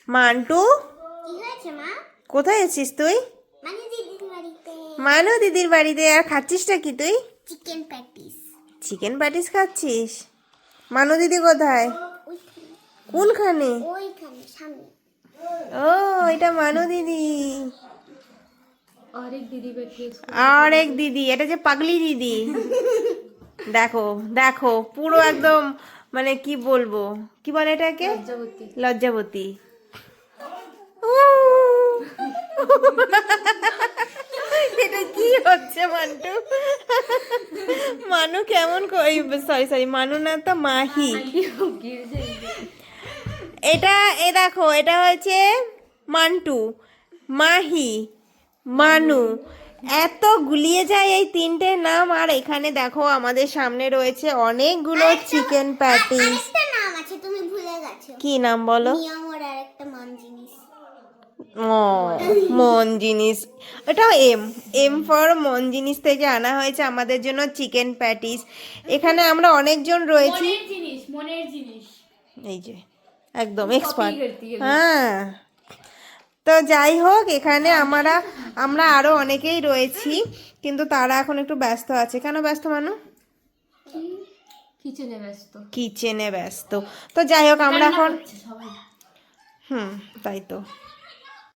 Mantoux, কি হয়েছে মা? কোথায় আছিস তুই? মানে দিদির বাড়িতে। মানু দিদির বাড়িতে। আর খাচ্ছিসটা কি তুই? Chicken patties. চিকেন প্যাটিস খাচ্ছিস? মানু দিদি কোথায়? কোনখানে? ওইখানে সামনে। ও, এটা মানু দিদি। और एक दीदी बैठी है उसको আর এক দিদি, এটা যে পাগলি দিদি। দেখো দেখো, পুরো একদম মানে কি বলবো, কি বলে এটাকে? लज्जावती লজ্জাবতী। এটা কি হচ্ছে মান্টু? মানু কেমন সরি সরি, মানু না তো মাহি। गिर जाएगी এটা এ দেখো, এটা হয়েছে মান্টু, মাহি, মানু। এত গুলিয়ে যায় এই তিনটে নাম। আর এখানে দেখো আমাদের সামনে রয়েছে অনেকগুলো চিকেন প্যাটিস। আরেকটা নাম আছে, তুমি ভুলে গেছো। কি নাম বলো? নিয়ম ওর আরেকটা মান জিনিস। ও, মন জিনিস। এটাও এম এম ফর মন জিনিস থেকে আনা হয়েছে আমাদের জন্য চিকেন প্যাটিস। এখানে আমরা অনেকজন রয়েছি। মনের জিনিস এই যে একদম এক্সপার্ট। करती है হ্যাঁ, তো যাই হোক, এখানে আমরা আরো অনেকেই রয়েছি, কিন্তু তারা এখন একটু ব্যস্ত আছে। কেন ব্যস্ত মানু? কিচেনে ব্যস্ত কিচেনে ব্যস্ত। তো যাই হোক, আমরা এখন সবাই তাই তো।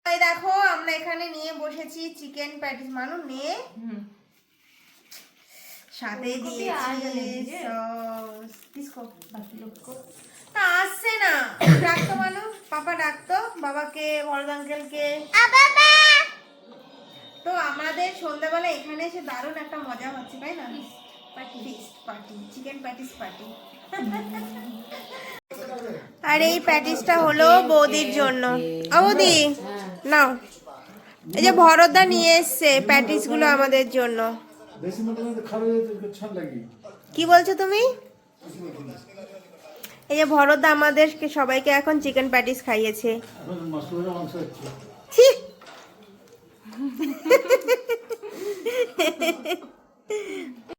তাই দেখো, আমরা এখানে নিয়ে বসেছি চিকেন প্যাটিস। মানু নিয়ে সাথে দিয়েছি সস। কিসকো? তা আসছে না। ডাকতো মানু, পাপা ডাকতো বাবাকে, বড়দ আঙ্কেলকে। বাবা তো আমাদের সন্ধ্যাবেলা এখানে এসে দারুণ একটা মজা হচ্ছে, তাই না? Feast party, chicken patties party. আর এই প্যাটিসটা হলো বৌদির জন্য। বৌদি নাও, এই যে ভরতদা নিয়ে এসছে প্যাটিস গুলো আমাদের জন্য। কি বলছো তুমি? এই যে ভরতদা আমাদেরকে সবাইকে এখন চিকেন প্যাটিস খাইয়েছে। ছি!